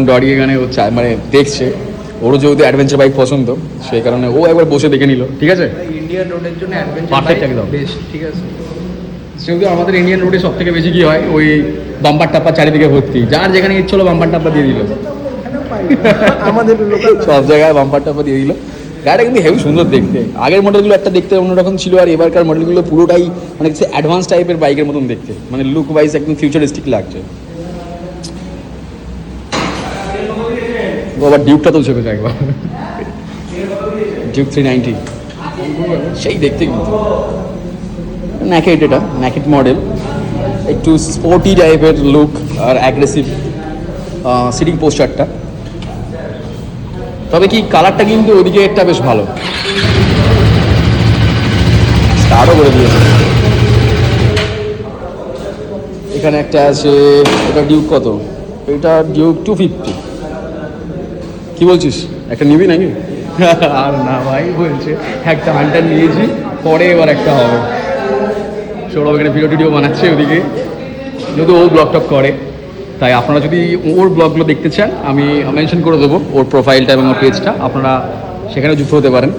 ডরি এখানে ও মানে দেখছে, ওরও যেহেতু অ্যাডভেঞ্চার বাইক পছন্দ, সেই কারণে ও একবার বসে দেখে নিল। ঠিক আছে, ইন্ডিয়ান রোডের জন্য পারফেক্ট একদম বেস্ট। ঠিক আছে, সেহেতু আমাদের ইন্ডিয়ান রোডে সব থেকে বেশি কি হয়, ওই বাম্পার টাপ্পা চারিদিকে ভর্তি, যার যেখানে ইচ্ছে হলো বাম্পার টাপ্পা দিয়ে দিল। আমাদের সব জায়গায় বাম্পার টাপ্পা দিয়ে দিল। গাড়িটা কিন্তু হেভি সুন্দর দেখতে। আগের মডেলগুলো একটা দেখতে অন্যরকম ছিল, আর এবারকার মডেলগুলো পুরোটাই মানে অ্যাডভান্স টাইপের বাইকের মতন দেখতে, মানে লুক ওয়াইজ একদম ফিউচারিস্টিক লাগছে। আবার ডিউকটা তো চেপে যায় একবার, ডিউক 390 সেই দেখতে কিন্তু ন্যাকেট, এটা ন্যাকেট মডেল, একটু স্পোর্টি টাইপের লুক আর অ্যাগ্রেসিভ সিটিং পোস্টারটা। তবে কি কালারটা কিন্তু ওদিকে একটা বেশ ভালো, স্টার্টও করে দিয়েছে। এখানে একটা আছে, এটা ডিউক কত, এটা ডিউক 250। কি বলছিস, একটা নিবি নাকি? আর না ভাই, বলছে একটা হান্টার নিয়েছি, পরে এবার একটা হবে। সৌরভ এখানে ভিডিও বানাচ্ছে ওদিকে, যেহেতু ও ব্লগ টক করে, তাই আপনারা যদি ওর ব্লগগুলো দেখতে চান আমি মেনশন করে দেবো ওর প্রোফাইলটা এবং ওর পেজটা, আপনারা সেখানে যুক্ত হতে পারেন।